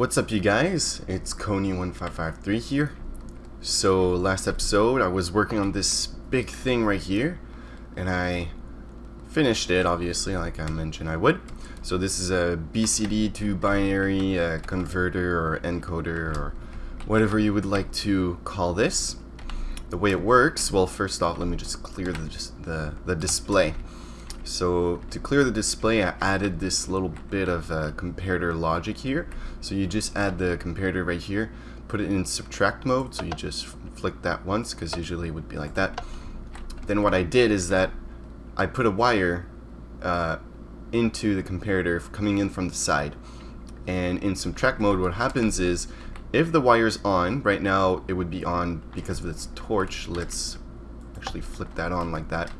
What's up, you guys? It's Coney1553 here. So last episode I was working on this big thing right here and I finished it, obviously, like I mentioned I would. So this is a BCD to binary converter or encoder or whatever you would like to call this. The way it works, well, first off, let me just clear the display. So to clear the display, I added this little bit of comparator logic here. So you just add the comparator right here, put it in subtract mode, so you just flick that once, because usually it would be like that. Then what I did is that I put a wire into the comparator coming in from the side. And in subtract mode, what happens is, if the wire's on, right now it would be on because of this torch. Let's actually flip that on like that.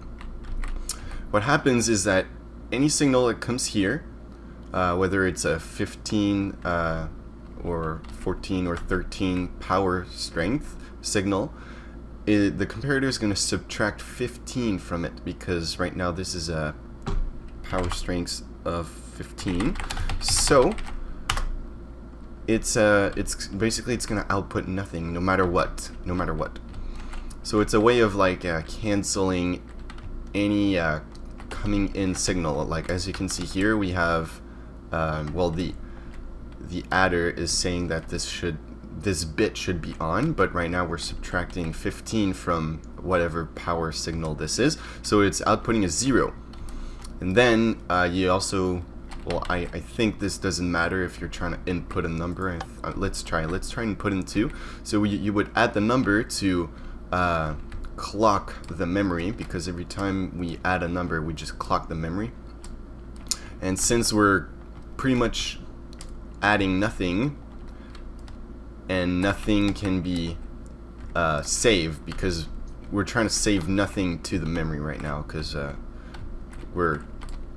What happens is that any signal that comes here, whether it's a 15 or 14 or 13 power strength signal, the comparator is going to subtract 15 from it, because right now this is a power strength of 15. So it's basically it's going to output nothing, no matter what. So it's a way of like canceling any coming in signal. Like as you can see here, we have well, the adder is saying that this bit should be on, but right now we're subtracting 15 from whatever power signal this is, so it's outputting a 0. And then you also, well, I think this doesn't matter if you're trying to input a number. Let's try and put in 2. So you would add the number to clock the memory, because every time we add a number we just clock the memory. And since we're pretty much adding nothing, and nothing can be saved, because we're trying to save nothing to the memory right now, because we're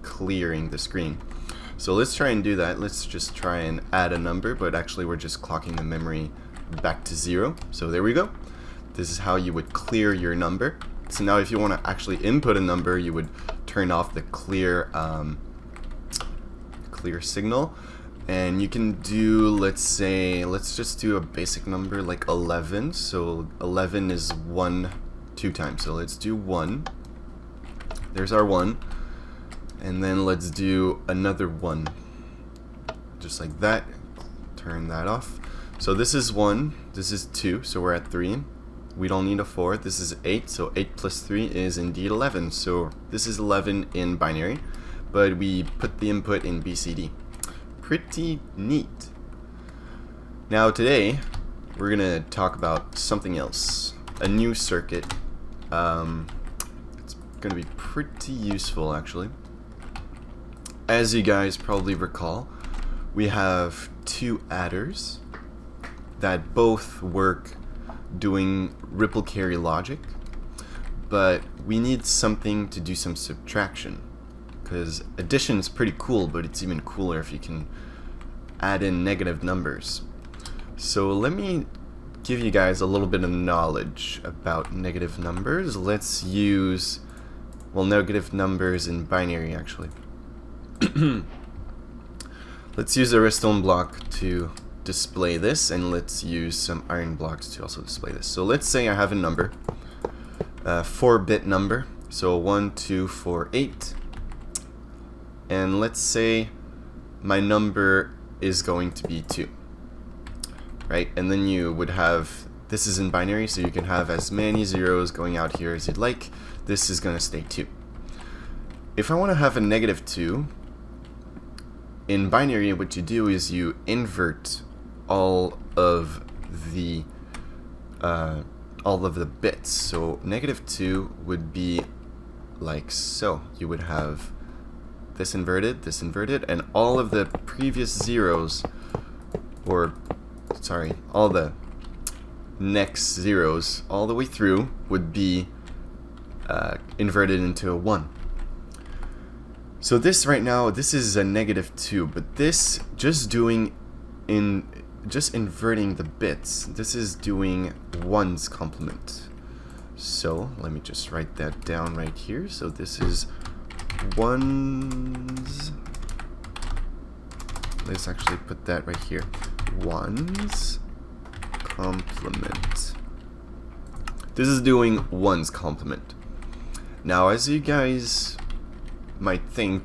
clearing the screen. So let's try and do that. Let's just try and add a number, but actually we're just clocking the memory back to 0. So there we go. This is how you would clear your number. So now if you want to actually input a number, you would turn off the clear signal, and you can do, let's just do a basic number like 11. So 11 is 1 2 times, so let's do 1. There's our 1, and then let's do another 1, just like that. Turn that off. So this is 1, this is 2, so we're at 3. We don't need a 4. This is 8, so 8 plus 3 is indeed 11. So this is 11 in binary, but we put the input in BCD. Pretty neat. Now today, we're going to talk about something else. A new circuit. It's going to be pretty useful, actually. As you guys probably recall, we have 2 adders that both work doing ripple carry logic, but we need something to do some subtraction, because addition is pretty cool, but it's even cooler if you can add in negative numbers. So let me give you guys a little bit of knowledge about negative numbers. Let's use, well, negative numbers in binary, actually. Let's use a redstone block to display this, and let's use some iron blocks to also display this. So let's say I have a number, 4-bit number, so 1 2 4 8, and let's say my number is going to be 2, right? And then you would have, this is in binary, so you can have as many zeros going out here as you'd like. This is going to stay 2. If I want to have a negative 2 in binary, what you do is you invert all of the bits. So negative 2 would be like so. You would have this inverted, and all of the previous zeros, or sorry, all the next zeros all the way through would be inverted into a 1. So this right now, this is a negative 2, but this just inverting the bits, this is doing 1's complement. So let me just write that down right here. So this is 1's, let's actually put that right here. ones complement. This is doing ones complement. Now, as you guys might think,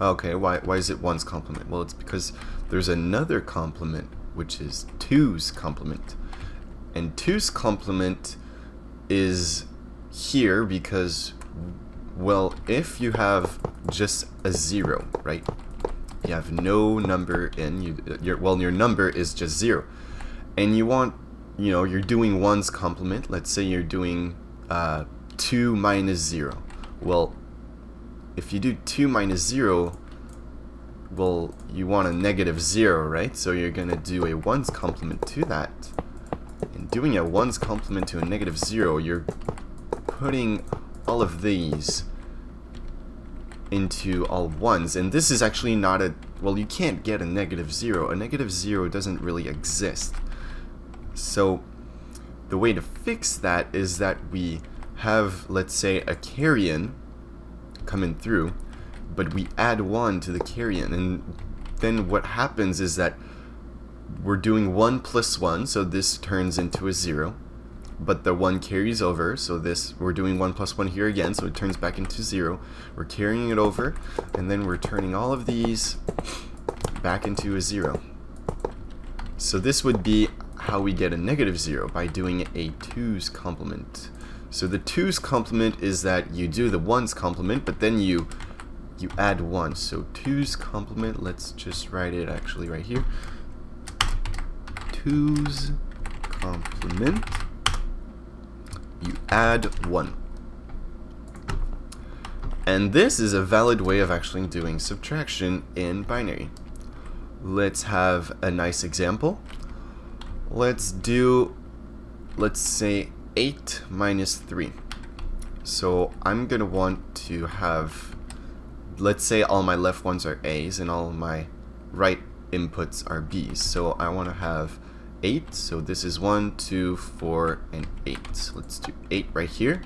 okay, why is it ones complement? Well, it's because there's another complement, which is twos complement. And twos complement is here because, well, if you have just a 0, right? You have no number in, your number is just 0. And you want, you're doing ones complement. Let's say you're doing 2 minus 0. Well, if you do 2 minus 0, well, you want a negative 0, right? So you're going to do a ones complement to that. And doing a ones complement to a negative 0, you're putting all of these into all ones. And this is actually not a, well, you can't get a negative 0. A negative 0 doesn't really exist. So the way to fix that is that we have, let's say, a carry-in coming through, but we add 1 to the carry-in, and then what happens is that we're doing 1 plus 1, so this turns into a 0, but the 1 carries over, so we're doing 1 plus 1 here again, so it turns back into 0. We're carrying it over, and then we're turning all of these back into a 0. So this would be how we get a negative 0, by doing a twos complement. So the twos complement is that you do the ones complement, but then you add 1. So twos complement, let's just write it actually right here. Twos complement, you add 1. And this is a valid way of actually doing subtraction in binary. Let's have a nice example. Let's say 8 minus 3. So I'm going to want to have, let's say all my left ones are A's and all my right inputs are B's. So I want to have 8. So this is 1, 2, 4, and 8. So let's do 8 right here.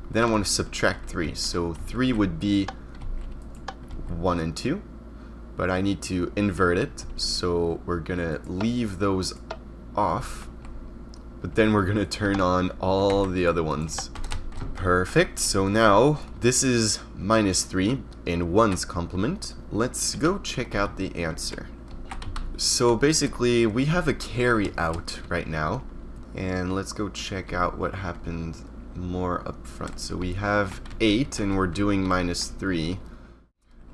Then I want to subtract 3. So 3 would be 1 and 2. But I need to invert it. So we're going to leave those off. But then we're going to turn on all the other ones. Perfect. So now this is minus 3 in ones complement. Let's go check out the answer. So basically we have a carry out right now. And let's go check out what happened more up front. So we have 8 and we're doing minus 3.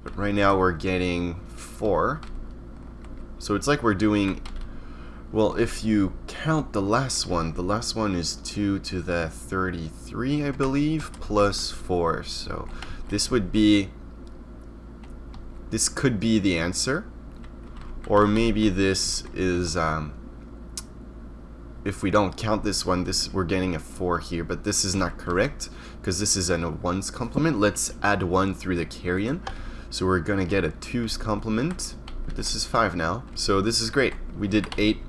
But right now we're getting 4. So it's like we're doing, well, if you count the last one is 2 to the 33, I believe, plus 4. So this could be the answer. Or maybe this is, if we don't count this one, we're getting a 4 here. But this is not correct, because this is a ones complement. Let's add 1 through the carry-in. So we're going to get a 2's complement. This is 5 now. So this is great. We did 8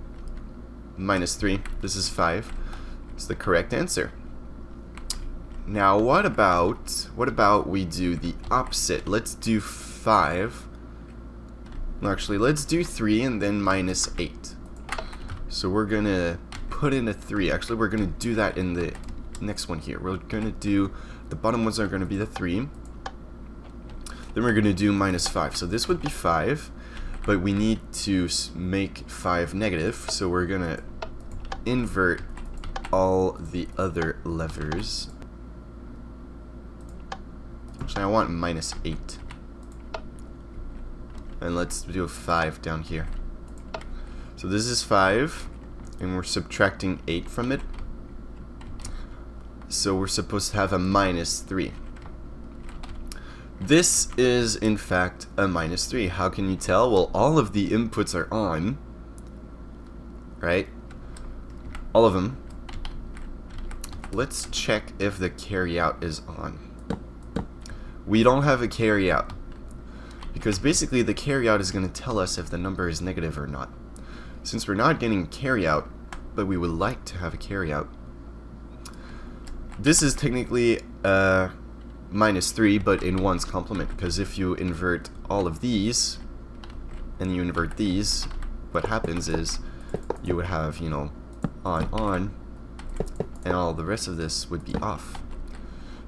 minus 3. This is 5. It's the correct answer. Now what about we do the opposite? Let's do 5. Actually, let's do 3 and then minus 8. So we're going to put in a 3. Actually, we're going to do that in the next one here. We're going to do, the bottom ones are going to be the 3. Then we're going to do minus 5. So this would be 5, but we need to make 5 negative. So we're going to invert all the other levers. Actually, I want minus 8. And let's do a 5 down here. So this is 5, and we're subtracting 8 from it. So we're supposed to have a minus 3. This is, in fact, a minus 3. How can you tell? Well, all of the inputs are on, right? All of them. Let's check if the carryout is on. We don't have a carryout, because basically the carryout is going to tell us if the number is negative or not. Since we're not getting carryout, but we would like to have a carryout, this is technically minus 3, but in ones complement, because if you invert all of these and you invert these, what happens is you would have, you know, on, and all the rest of this would be off.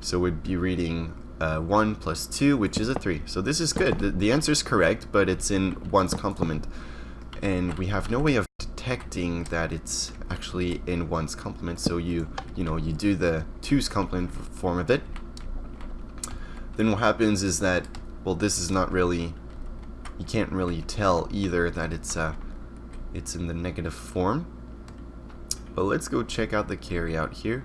So we'd be reading 1 plus 2, which is a 3. So this is good. The answer is correct, but it's in 1's complement. And we have no way of detecting that it's actually in 1's complement. So you do the 2's complement form of it. Then what happens is that, well, this is not really, you can't really tell either that it's in the negative form. But let's go check out the carry out here.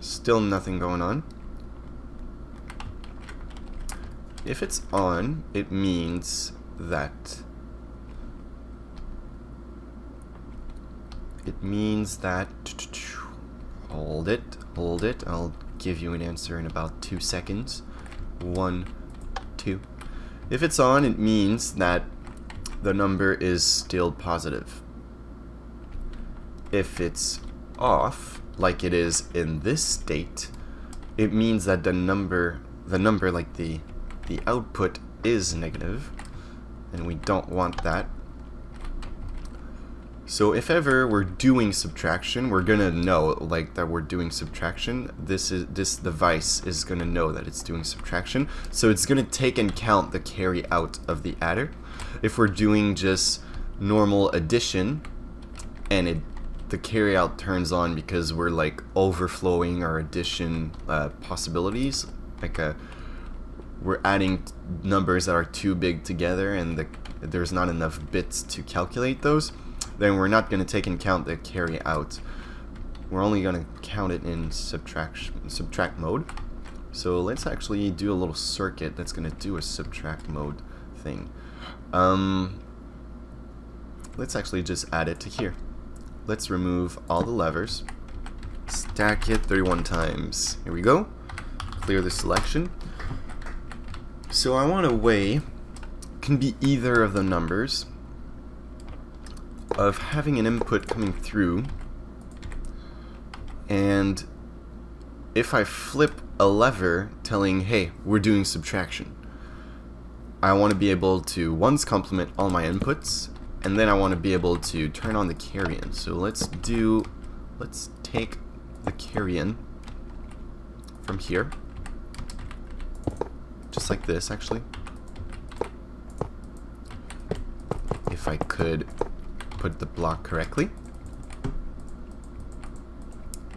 Still nothing going on. If it's on, it means that hold it, I'll give you an answer in about 2 seconds. 1, 2. If it's on, it means that the number is still positive. If it's off, like it is in this state, it means that the number like the output is negative, and we don't want that. So if ever we're doing subtraction, we're gonna know like that we're doing subtraction. This device is gonna know that it's doing subtraction, so it's gonna take and count the carry out of the adder. If we're doing just normal addition, and the carry out turns on because we're like overflowing our addition possibilities, like we're adding numbers that are too big together and there's not enough bits to calculate those, then we're not going to take and count the carry out. We're only going to count it in subtract mode. So let's actually do a little circuit that's going to do a subtract mode thing. Let's actually just add it to here. Let's remove all the levers, stack it 31 times. Here we go. Clear the selection. So I want a way, can be either of the numbers, of having an input coming through, and if I flip a lever telling, hey, we're doing subtraction, I want to be able to once complement all my inputs, and then I want to be able to turn on the carry in. So let's take the carry in from here, just like this actually. If I could put the block correctly.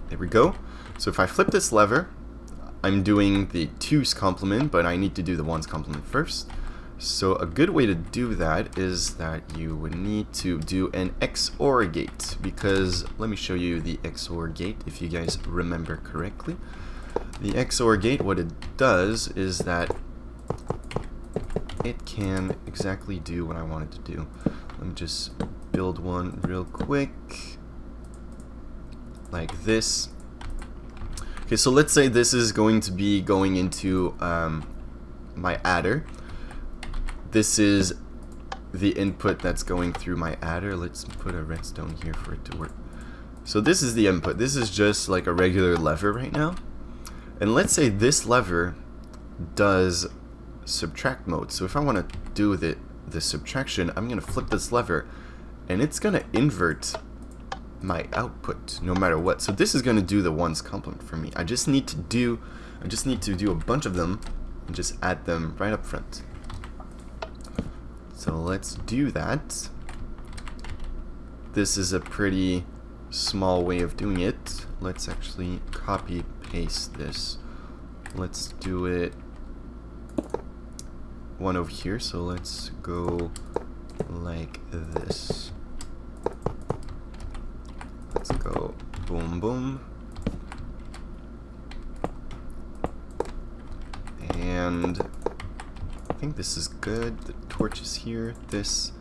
There we go. So if I flip this lever, I'm doing the 2's complement, but I need to do the 1's complement first. So a good way to do that is that you would need to do an XOR gate, because let me show you the XOR gate if you guys remember correctly. The XOR gate, what it does is that it can exactly do what I want it to do. Let me just build one real quick, like this. Okay, so let's say this is going to be going into my adder. This is the input that's going through my adder. Let's put a redstone here for it to work. So this is the input. This is just like a regular lever right now. And let's say this lever does subtract mode. So if I want to do the subtraction, I'm going to flip this lever, and it's going to invert my output no matter what. So this is going to do the 1's complement for me. I just need to do a bunch of them and just add them right up front. So let's do that. This is a pretty small way of doing it. Let's actually copy paste this. Let's do it one over here. So let's go like this. Let's go boom boom. And I think this is good. The torch is here. This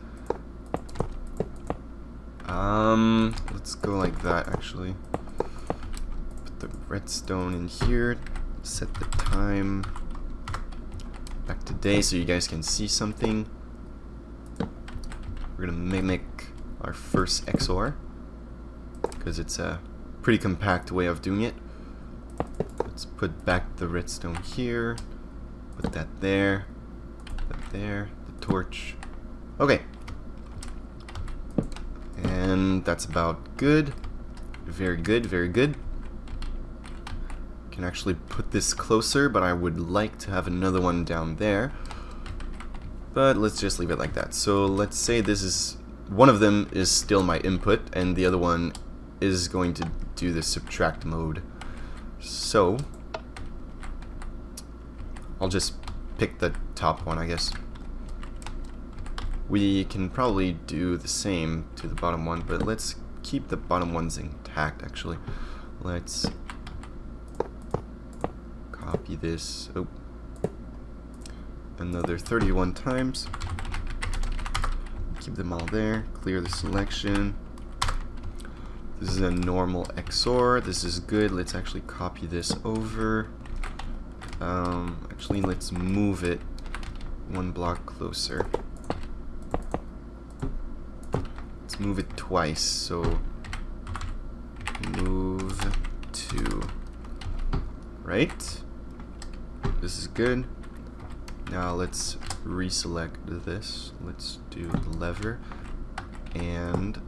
let's go like that actually. Put the redstone in here, set the time back to day so you guys can see something. We're gonna mimic our first XOR because it's a pretty compact way of doing it. Let's put back the redstone here, put that there, the torch. Okay. And that's about good. Very good, very good. Can actually put this closer, but I would like to have another one down there. But let's just leave it like that. So let's say this is, one of them is still my input, and the other one is going to do the subtract mode. So I'll just pick the top one, I guess. We can probably do the same to the bottom one, but let's keep the bottom ones intact, actually. Let's copy this. Oh. Another 31 times. Keep them all there. Clear the selection. This is a normal XOR. This is good. Let's actually copy this over. Actually, let's move it one block closer. Let's move it twice. So move 2. Right? This is good. Now let's reselect this. Let's do the lever and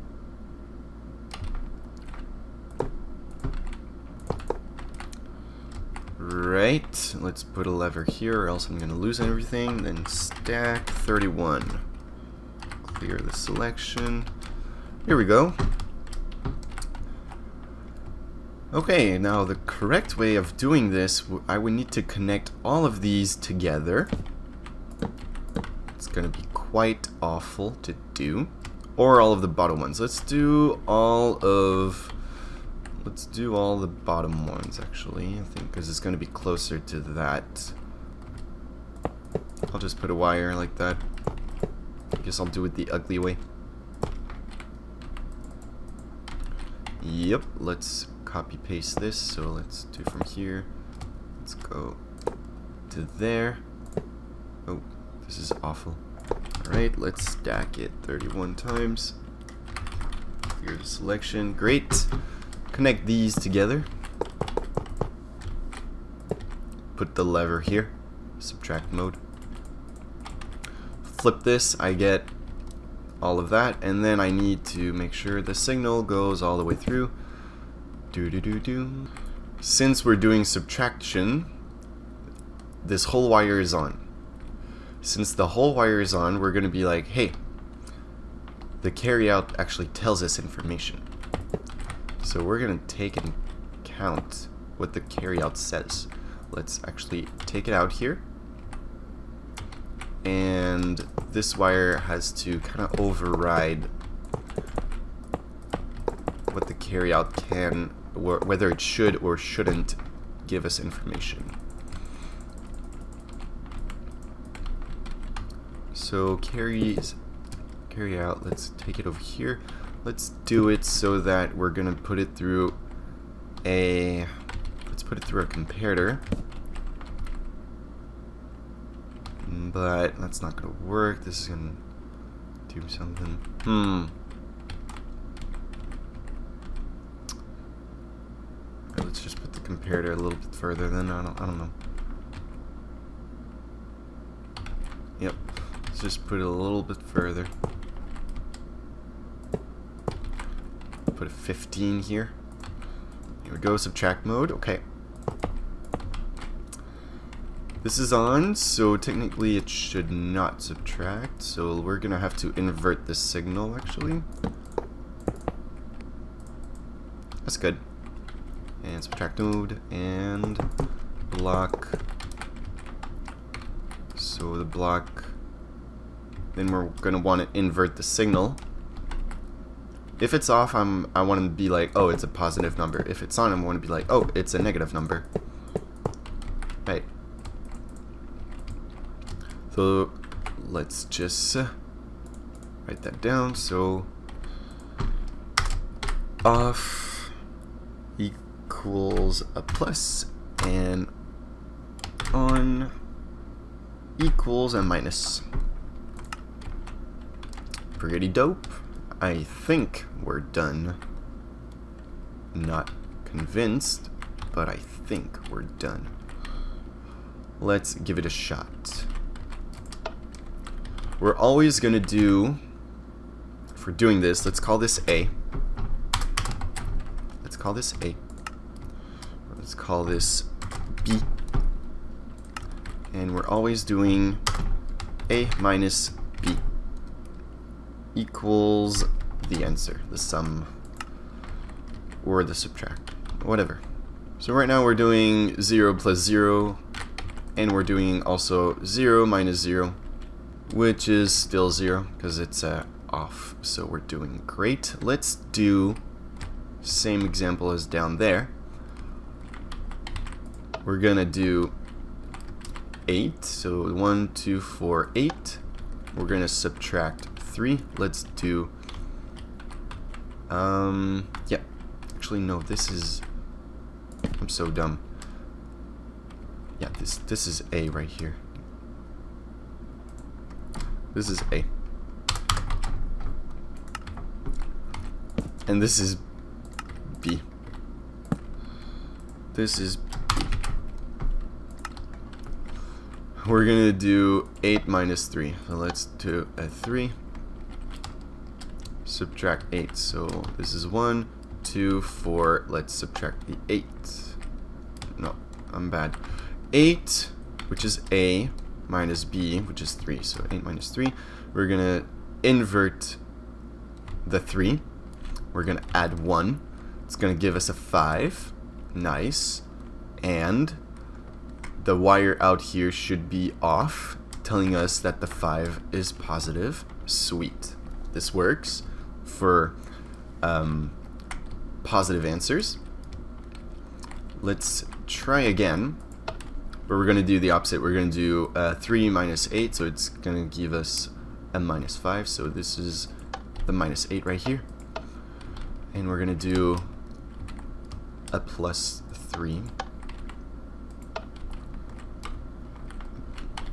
right. Let's put a lever here or else I'm gonna lose everything. Then stack 31. Clear the selection. Here we go. Okay, now the correct way of doing this, I would need to connect all of these together. It's gonna be quite awful to do. Or all of the bottom ones. Let's do all the bottom ones, actually, I think, because it's gonna be closer to that. I'll just put a wire like that. I guess I'll do it the ugly way. Yep, let's copy paste this. So let's do from here. Let's go to there. Oh, this is awful. Alright, let's stack it 31 times. Clear the selection. Great. Connect these together. Put the lever here. Subtract mode. Flip this. I get all of that. And then I need to make sure the signal goes all the way through. Since we're doing subtraction, this whole wire is on. Since the whole wire is on, we're going to be like, hey, the carryout actually tells us information. So we're going to take into account what the carryout says. Let's actually take it out here. And this wire has to kind of override what the carryout can, or whether it should or shouldn't give us information. So carry out, let's take it over here. Let's do it so that we're gonna put it through a comparator. But that's not gonna work. This is gonna do something. Right, let's just put the comparator a little bit further then. I don't know. Yep. Let's just put it a little bit further. Put a 15 here. Here we go, subtract mode. Okay. This is on, so technically it should not subtract. So we're gonna have to invert the signal actually. That's good. And subtract mode and block. So the block, then we're gonna want to invert the signal. If it's off, I want to be like, oh, it's a positive number. If it's on, I want to be like, oh, it's a negative number. Right. So let's just write that down. So off equals a plus and on equals a minus. Pretty dope. I think we're done. Not convinced, but I think we're done. Let's give it a shot. we're always going to do, if we're doing this, let's call this A. Let's call this A. Let's call this B. And we're always doing A minus B equals the answer, the sum, or the subtract, whatever. So right now we're doing 0 plus 0, and we're doing also 0 minus 0, which is still 0 because it's off. So we're doing great. Let's do same example as down there. We're gonna do 8, so 1, 2, 4, 8. We're gonna subtract 3. Let's do yeah, actually no, this is, I'm so dumb. Yeah, this is A right here. This is A. And this is B. This is B. We're gonna do 8 minus 3. So let's do a 3. Subtract 8. So this is 1, 2, 4. Let's subtract the 8. No, I'm bad. 8, which is A, minus B, which is 3. So 8 minus 3. We're gonna invert the 3. We're gonna add 1. It's gonna give us a 5. Nice. And the wire out here should be off, telling us that the 5 is positive. Sweet. This works for positive answers. Let's try again, but we're going to do the opposite. We're going to do 3 minus 8, so it's going to give us a minus 5. So this is the minus 8 right here. And we're going to do a plus 3.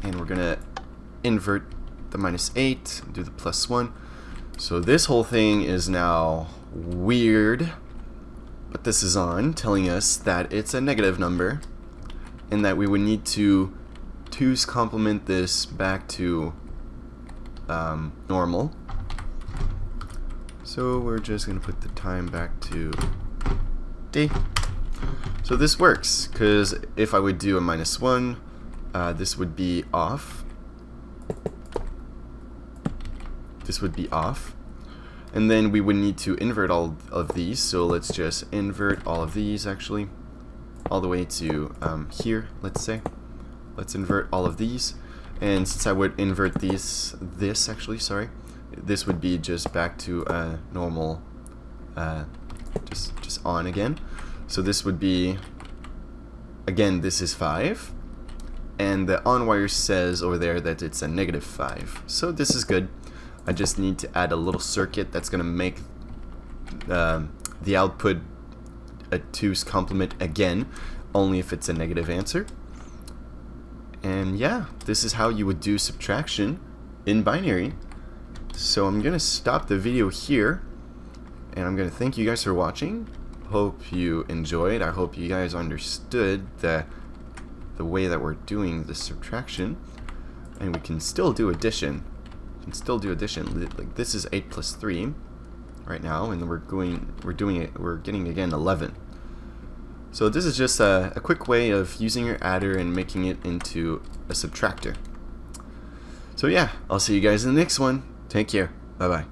And we're going to invert the minus 8, do the plus 1. So this whole thing is now weird, but this is on, telling us that it's a negative number, and that we would need to 2's complement this back to normal. So we're just going to put the time back to D. So this works, because if I would do a minus 1, this would be off. This would be off. And then we would need to invert all of these. So let's just invert all of these, actually. All the way to here, let's say. Let's invert all of these. And since I would invert this would be just back to normal, just on again. So this would be, again, this is 5. And the on wire says over there that it's a negative 5. So this is good. I just need to add a little circuit that's going to make the output a 2's complement again, only if it's a negative answer. And yeah, this is how you would do subtraction in binary. So I'm going to stop the video here, and I'm going to thank you guys for watching. Hope you enjoyed. I hope you guys understood the way that we're doing the subtraction, and we can still do addition. Like this is 8 plus 3 right now, and we're getting again 11. So this is just a quick way of using your adder and making it into a subtractor. So yeah, I'll see you guys in the next one. Take care. Bye bye.